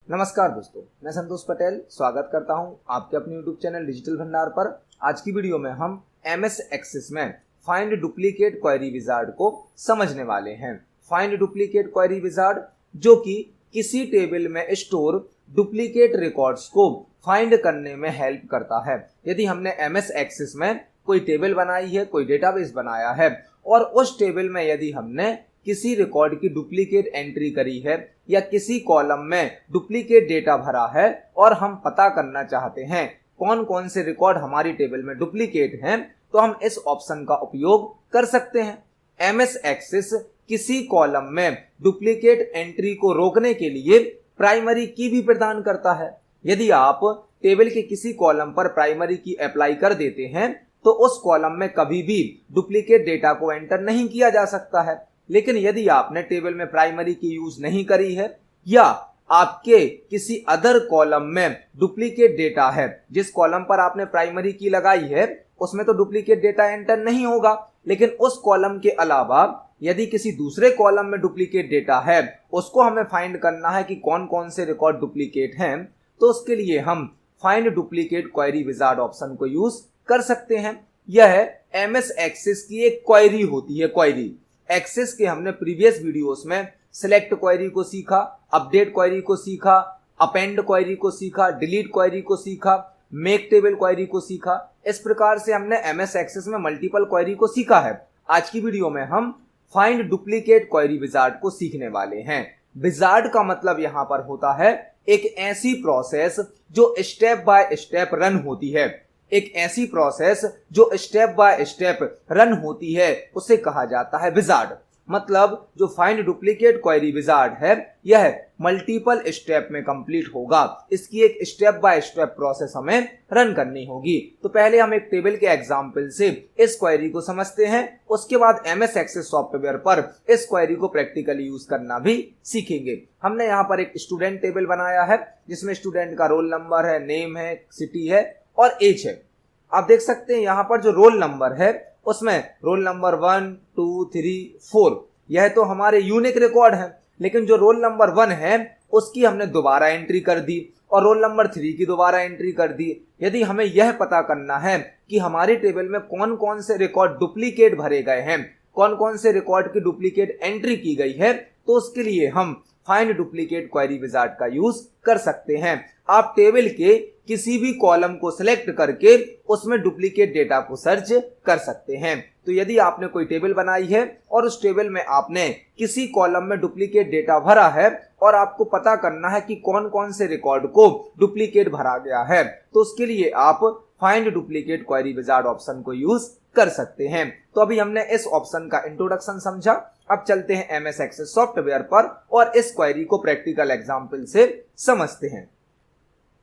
नमस्कार दोस्तों, मैं संतोष पटेल स्वागत करता हूं आपके अपने YouTube चैनल डिजिटल भंडार पर। आज की वीडियो में हम MS एक्सेस में फाइंड डुप्लीकेट क्वेरी विजार्ड को समझने वाले हैं। फाइंड डुप्लीकेट क्वेरी विजार्ड जो कि किसी टेबल में स्टोर डुप्लीकेट रिकॉर्ड्स को फाइंड करने में हेल्प करता है। यदि हमने MS एक्सेस में कोई टेबल बनाई है, कोई डेटाबेस बनाया है और उस टेबल में यदि हमने किसी रिकॉर्ड की डुप्लीकेट एंट्री करी है या किसी कॉलम में डुप्लीकेट डेटा भरा है और हम पता करना चाहते हैं कौन कौन से रिकॉर्ड हमारी टेबल में डुप्लीकेट हैं, तो हम इस ऑप्शन का उपयोग कर सकते हैं। MS एक्सेस किसी कॉलम में डुप्लीकेट एंट्री को रोकने के लिए प्राइमरी की भी प्रदान करता है। यदि आप टेबल के किसी कॉलम पर प्राइमरी की अप्लाई कर देते हैं तो उस कॉलम में कभी भी डुप्लीकेट डेटा को एंटर नहीं किया जा सकता है। लेकिन यदि आपने टेबल में प्राइमरी की यूज नहीं करी है या आपके किसी अदर कॉलम में डुप्लीकेट डेटा है, जिस कॉलम पर आपने प्राइमरी की लगाई है उसमें तो डुप्लीकेट डेटा एंटर नहीं होगा, लेकिन उस कॉलम के अलावा यदि किसी दूसरे कॉलम में डुप्लीकेट डेटा है उसको हमें फाइंड करना है कि कौन कौन से रिकॉर्ड डुप्लीकेट हैं, तो उसके लिए हम find duplicate query wizard option को यूज कर सकते हैं। यह MS एक्सेस की एक क्वेरी होती है। क्वेरी एक्सेस के हमने प्रीवियस वीडियोस में सिलेक्ट क्वेरी को सीखा, अपडेट क्वेरी को सीखा, अपेंड क्वेरी को सीखा, डिलीट क्वेरी को सीखा, मेक टेबल क्वेरी को सीखा। इस प्रकार से हमने MS एक्सेस में मल्टीपल क्वेरी को सीखा है। आज की वीडियो में हम फाइंड डुप्लीकेट क्वेरी विजार्ड को सीखने वाले हैं। विजार्ड का मतलब यहां पर होता है एक ऐसी प्रोसेस जो स्टेप बाय स्टेप रन होती है। एक ऐसी प्रोसेस जो स्टेप बाय स्टेप रन होती है उसे कहा जाता है विजार्ड। मतलब जो फाइंड डुप्लीकेट क्वेरी विजार्ड है यह मल्टीपल स्टेप में कंप्लीट होगा। इसकी एक स्टेप बाय स्टेप प्रोसेस हमें रन करनी होगी। तो पहले हम एक टेबल के एग्जांपल से इस क्वेरी को समझते हैं, उसके बाद MS एक्सेस सॉफ्टवेयर पर इस क्वेरी को प्रैक्टिकली यूज करना भी सीखेंगे। हमने यहाँ पर एक स्टूडेंट टेबल बनाया है जिसमें स्टूडेंट का रोल नंबर है, नेम है, सिटी है और एज है। आप देख सकते हैं यहाँ पर जो रोल नंबर है उसमें रोल नंबर 1, 2, 3, 4 यह तो हमारे यूनिक रिकॉर्ड है, लेकिन जो रोल नंबर 1 है उसकी हमने दोबारा एंट्री कर दी और रोल नंबर 3 की दोबारा एंट्री कर दी। यदि हमें यह पता करना है कि हमारी टेबल में कौन कौन से रिकॉर्ड डुप्लीकेट भरे गए हैं, कौन कौन से रिकॉर्ड की डुप्लीकेट एंट्री की गई है, तो उसके लिए हम फाइंड डुप्लीकेट क्वेरी विजार्ड का यूज कर सकते हैं। आप टेबल के किसी भी कॉलम को सिलेक्ट करके उसमें डुप्लीकेट डेटा को सर्च कर सकते हैं। तो यदि आपने कोई टेबल बनाई है और उस टेबल में आपने किसी कॉलम में डुप्लीकेट डेटा भरा है और आपको पता करना है कि कौन कौन से रिकॉर्ड को डुप्लीकेट भरा गया है, तो उसके लिए आप find duplicate query wizard option को यूज कर सकते हैं। तो अभी हमने इस ऑप्शन का इंट्रोडक्शन समझा। अब चलते हैं MS एक्सेस सॉफ्टवेयर पर और इस क्वेरी को प्रैक्टिकल एग्जांपल से समझते हैं।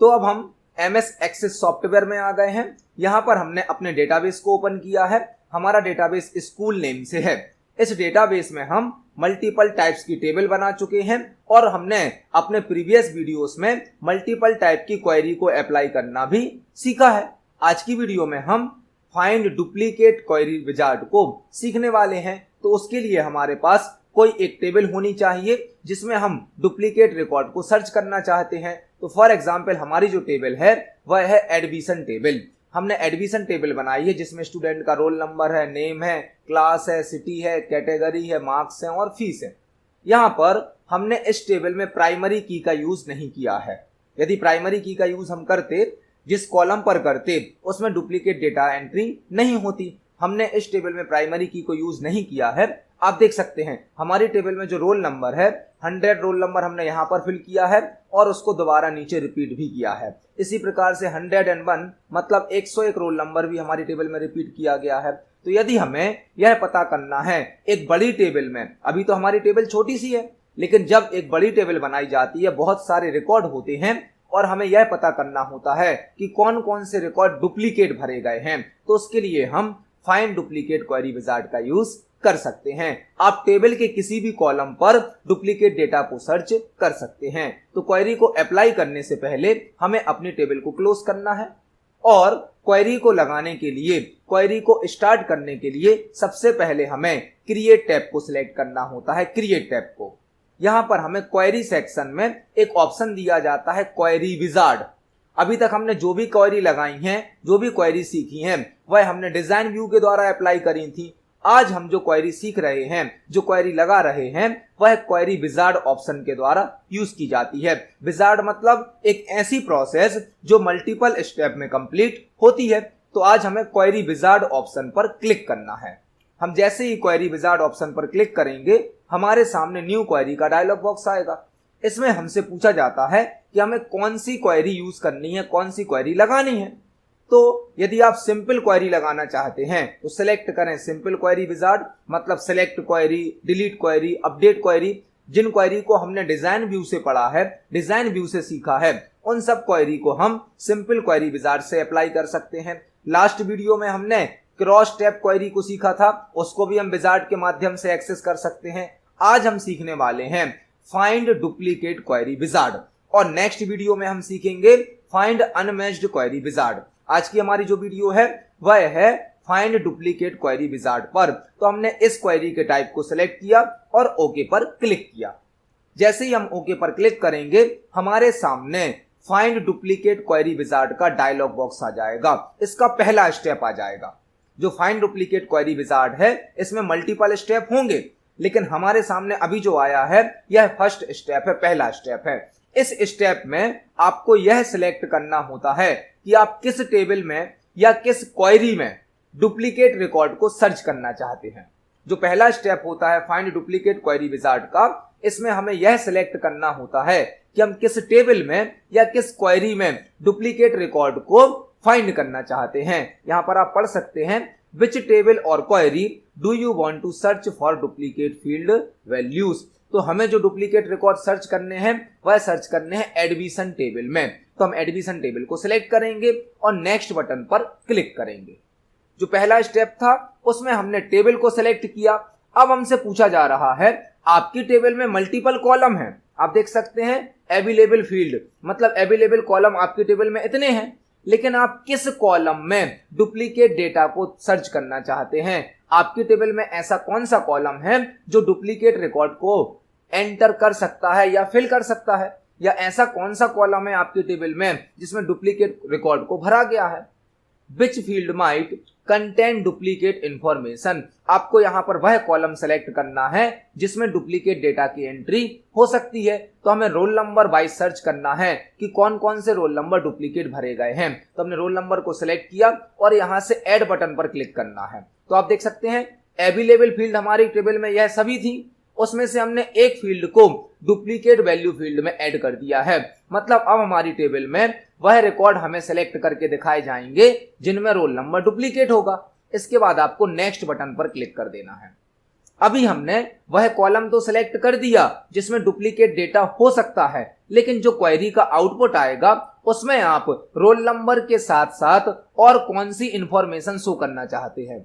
तो अब हम MS एक्सेस सॉफ्टवेयर में आ गए हैं। यहां पर हमने अपने डेटाबेस को ओपन किया है। हमारा डेटाबेस स्कूल नेम से है। इस डेटाबेस में हम मल्टीपल टाइप्स की टेबल बना चुके हैं और हमने अपने प्रीवियस वीडियोस में मल्टीपल टाइप की क्वेरी को अप्लाई करना भी सीखा है। आज की वीडियो में हम फाइंड डुप्लीकेट क्वेरी विजार्ड को सीखने वाले हैं। तो उसके लिए हमारे पास कोई एक टेबल होनी चाहिए जिसमें हम डुप्लीकेट रिकॉर्ड को सर्च करना चाहते हैं। तो फॉर एग्जांपल हमारी जो टेबल है वह है एडमिशन टेबल। हमने एडमिशन टेबल बनाई है जिसमें स्टूडेंट का रोल नंबर है, नेम है, क्लास है, सिटी है, कैटेगरी है, मार्क्स है और फीस है। यहाँ पर हमने इस टेबल में प्राइमरी की का यूज नहीं किया है। यदि प्राइमरी की का यूज हम करते, जिस कॉलम पर करते, उसमें डुप्लीकेट डेटा एंट्री नहीं होती। हमने इस टेबल में प्राइमरी की को यूज नहीं किया है। आप देख सकते हैं हमारी टेबल में जो रोल नंबर है 100 रोल नंबर हमने यहाँ पर फिल किया है और उसको दोबारा नीचे रिपीट भी किया है। इसी प्रकार से 101 मतलब 101 रोल नंबर भी हमारी टेबल में रिपीट किया गया है। तो यदि हमें यह पता करना है एक बड़ी टेबल में, अभी तो हमारी टेबल छोटी सी है, लेकिन जब एक बड़ी टेबल बनाई जाती है बहुत सारे रिकॉर्ड होते हैं और हमें यह पता करना होता है कि कौन कौन से रिकॉर्ड डुप्लीकेट भरे गए हैं, तो उसके लिए हम फाइंड डुप्लीकेट क्वेरी विजार्ड का यूज कर सकते हैं। आप टेबल के किसी भी कॉलम पर डुप्लीकेट डेटा को सर्च कर सकते हैं। तो क्वेरी को अप्लाई करने से पहले हमें अपनी टेबल को क्लोज करना है और क्वेरी को लगाने के लिए, क्वेरी को स्टार्ट करने के लिए सबसे पहले हमें क्रिएट टैब को सिलेक्ट करना होता है। क्रिएट टैब को यहाँ पर हमें क्वेरी सेक्शन में एक ऑप्शन दिया जाता है क्वेरी विजार्ड। अभी तक हमने जो भी क्वेरी लगाई हैं, जो भी क्वेरी सीखी हैं, वह हमने डिजाइन व्यू के द्वारा अप्लाई करी थी। आज हम जो क्वेरी सीख रहे हैं, जो क्वेरी लगा रहे हैं, वह क्वेरी विजार्ड ऑप्शन के द्वारा यूज की जाती है। विजार्ड मतलब एक ऐसी प्रोसेस जो मल्टीपल स्टेप में कंप्लीट होती है। तो आज हमें क्वेरी विजार्ड ऑप्शन पर क्लिक करना है। हम जैसे ही क्वेरी विजार्ड ऑप्शन पर क्लिक करेंगे, हमारे सामने न्यू क्वेरी का डायलॉग बॉक्स आएगा। इसमें हमसे पूछा जाता है कि हमें कौन सी क्वेरी यूज करनी है, कौन सी क्वेरी लगानी है। तो यदि आप सिंपल क्वेरी लगाना चाहते हैं तो सिलेक्ट करें सिंपल क्वेरी विजार्ड, मतलब select query, delete query, update query. जिन क्वेरी को हमने डिजाइन व्यू से पढ़ा है, डिजाइन व्यू से सीखा है, उन सब क्वेरी को हम सिंपल क्वेरी विजार्ड से अप्लाई कर सकते हैं। लास्ट वीडियो में हमने क्रॉस टैब क्वेरी को सीखा था, उसको भी हम विजार्ड के माध्यम से एक्सेस कर सकते हैं। आज हम सीखने वाले हैं फाइंड डुप्लीकेट क्वेरी विजार्ड, और नेक्स्ट वीडियो में हम सीखेंगे फाइंड अनमैच्ड क्वेरी विजार्ड। आज की हमारी जो वीडियो है वह है फाइंड डुप्लीकेट क्वेरी विजार्ड पर। तो हमने इस क्वेरी के टाइप को सिलेक्ट किया और ओके पर क्लिक किया। जैसे ही हम ओके पर क्लिक करेंगे, हमारे सामने फाइंड डुप्लीकेट क्वेरी विजार्ड का डायलॉग बॉक्स आ जाएगा। इसका पहला स्टेप आ जाएगा। जो फाइंड डुप्लीकेट क्वेरी विजार्ड है, इसमें मल्टीपल स्टेप होंगे, लेकिन हमारे सामने अभी जो आया है यह फर्स्ट स्टेप है, पहला स्टेप है। इस स्टेप में आपको यह सिलेक्ट करना होता है कि आप किस टेबल में या किस क्वेरी में डुप्लीकेट रिकॉर्ड को सर्च करना चाहते हैं। जो पहला स्टेप होता है फाइंड डुप्लीकेट क्वेरी विजार्ड का, इसमें हमें यह सिलेक्ट करना होता है कि हम किस टेबल में या किस क्वेरी में डुप्लीकेट रिकॉर्ड को फाइंड करना चाहते हैं। यहां पर आप पढ़ सकते हैं, विच टेबल और query do you want to search for duplicate field values. तो हमें जो डुप्लीकेट रिकॉर्ड सर्च करने हैं वह सर्च करने हैं एडमिशन टेबल में। तो हम एडमिशन टेबल को सिलेक्ट करेंगे और नेक्स्ट बटन पर क्लिक करेंगे। जो पहला स्टेप था उसमें हमने टेबल को सिलेक्ट किया। अब हमसे पूछा जा रहा है, आपकी टेबल में मल्टीपल कॉलम है, आप देख सकते हैं अवेलेबल फील्ड, मतलब अवेलेबल कॉलम आपकी टेबल में इतने हैं, लेकिन आप किस कॉलम में डुप्लीकेट डेटा को सर्च करना चाहते हैं। आपकी टेबल में ऐसा कौन सा कॉलम है जो डुप्लीकेट रिकॉर्ड को एंटर कर सकता है या फिल कर सकता है, या ऐसा कौन सा कॉलम है आपकी टेबल में जिसमें डुप्लीकेट रिकॉर्ड को भरा गया है। Which field might contain duplicate information, आपको यहां पर वह कॉलम सेलेक्ट करना है जिसमें डुप्लीकेट डेटा की एंट्री हो सकती है। तो हमें रोल नंबर वाइज सर्च करना है कि कौन कौन से रोल नंबर डुप्लीकेट भरे गए हैं। तो हमने रोल नंबर को सिलेक्ट किया और यहां से ऐड बटन पर क्लिक करना है। तो आप देख सकते हैं अवेलेबल फील्ड हमारी टेबल में यह सभी थी, उसमें से हमने एक फील्ड को डुप्लीकेट वैल्यू फील्ड में ऐड कर दिया है। मतलब अब हमारी टेबल में वह रिकॉर्ड हमें सेलेक्ट करके दिखाए जाएंगे जिनमें रोल नंबर डुप्लीकेट होगा। इसके बाद आपको नेक्स्ट बटन पर क्लिक कर देना है। अभी हमने वह कॉलम तो सिलेक्ट कर दिया जिसमें डुप्लीकेट डेटा हो सकता है, लेकिन जो क्वेरी का आउटपुट आएगा उसमें आप रोल नंबर के साथ साथ और कौन सी इंफॉर्मेशन शो करना चाहते हैं।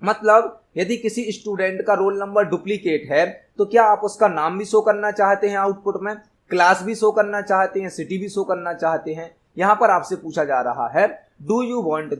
मतलब यदि किसी स्टूडेंट का रोल नंबर डुप्लीकेट है तो क्या आप उसका नाम भी शो करना चाहते हैं आउटपुट में, क्लास भी शो करना चाहते हैं, सिटी भी शो करना चाहते हैं। यहां पर आपसे पूछा जा रहा है, do you want the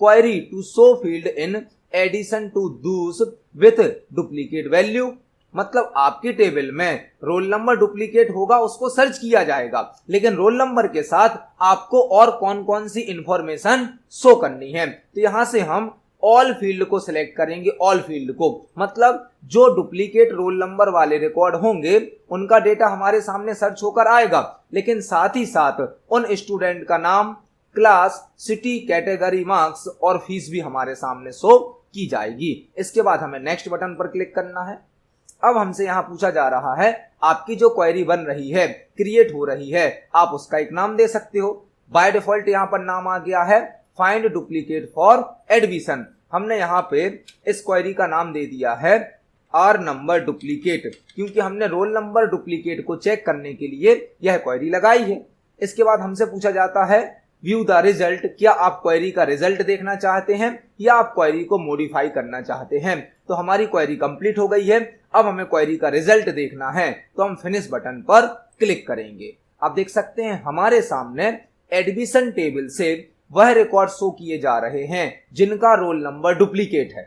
query to show field in addition to those with duplicate value. मतलब आपकी टेबल में रोल नंबर डुप्लीकेट होगा, उसको सर्च किया जाएगा, लेकिन रोल नंबर के साथ आपको और कौन कौन सी इंफॉर्मेशन शो करनी है। तो यहां से हम ऑल फील्ड को सिलेक्ट करेंगे, ऑल फील्ड को, मतलब जो डुप्लीकेट रोल नंबर वाले रिकॉर्ड होंगे उनका डेटा हमारे सामने सर्च होकर आएगा, लेकिन साथ ही साथ उन स्टूडेंट का नाम, क्लास, सिटी, कैटेगरी, मार्क्स और फीस भी हमारे सामने शो की जाएगी। इसके बाद हमें नेक्स्ट बटन पर क्लिक करना है। अब हमसे यहां पूछा जा रहा है, आपकी जो क्वेरी बन रही है, क्रिएट हो रही है, आप उसका एक नाम दे सकते हो। बाय डिफॉल्ट यहां पर नाम आ गया है फाइंड डुप्लीकेट फॉर एडमिशन। हमने यहाँ पे इस क्वेरी का नाम दे दिया है आर नंबर डुप्लीकेट, क्योंकि हमने रोल नंबर डुप्लीकेट को चेक करने के लिए यह क्वेरी लगाई है। इसके बाद हमसे पूछा जाता है व्यू द रिजल्ट, क्या आप क्वेरी का रिजल्ट देखना चाहते हैं या आप क्वेरी को मॉडिफाई करना चाहते हैं। तो हमारी क्वेरी कंप्लीट हो गई है। अब हमें क्वेरी का रिजल्ट देखना है, तो हम फिनिश बटन पर क्लिक करेंगे। आप देख सकते हैं हमारे सामने एडमिशन टेबल से वह रिकॉर्ड शो किए जा रहे हैं जिनका रोल नंबर डुप्लीकेट है।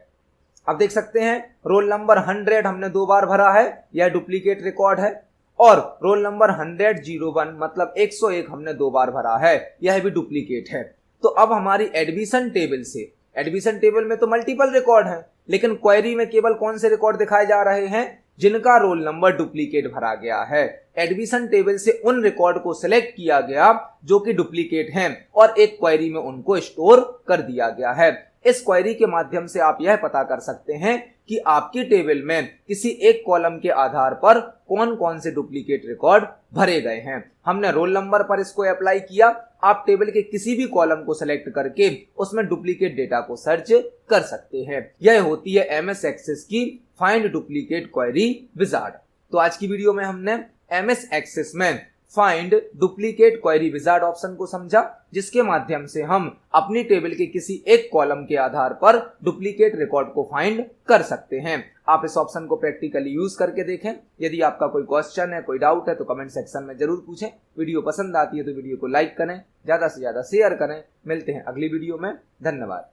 अब देख सकते हैं रोल नंबर 100 हमने 2 बार भरा है, यह डुप्लीकेट रिकॉर्ड है। और रोल नंबर 101 मतलब 101 हमने 2 बार भरा है, यह भी डुप्लीकेट है। तो अब हमारी एडमिशन टेबल से, एडमिशन टेबल में तो मल्टीपल रिकॉर्ड हैं, लेकिन क्वेरी में केवल कौन से रिकॉर्ड दिखाए जा रहे हैं, जिनका रोल नंबर डुप्लीकेट भरा गया है। एडमिशन टेबल से उन रिकॉर्ड को सिलेक्ट किया गया जो कि डुप्लीकेट हैं और एक क्वेरी में उनको स्टोर कर दिया गया है। इस क्वेरी के माध्यम से आप यह पता कर सकते हैं कि आपकी टेबल में किसी एक कॉलम के आधार पर कौन कौन से डुप्लीकेट रिकॉर्ड भरे गए हैं। हमने रोल नंबर पर इसको अप्लाई किया। आप टेबल के किसी भी कॉलम को सिलेक्ट करके उसमें डुप्लीकेट डेटा को सर्च कर सकते हैं। यह होती है एमएस एक्सेस की फाइंड डुप्लीकेट क्वेरी विजार्ड। तो आज की वीडियो में हमने एमएस एक्सेस में find duplicate query wizard option को समझा, जिसके माध्यम से हम अपनी टेबल के किसी एक कॉलम के आधार पर डुप्लीकेट रिकॉर्ड को फाइंड कर सकते हैं। आप इस ऑप्शन को प्रैक्टिकली यूज करके देखें। यदि आपका कोई क्वेश्चन है, कोई डाउट है तो कमेंट सेक्शन में जरूर पूछें। वीडियो पसंद आती है तो वीडियो को लाइक करें, ज्यादा से ज्यादा शेयर करें। मिलते हैं अगली वीडियो में। धन्यवाद।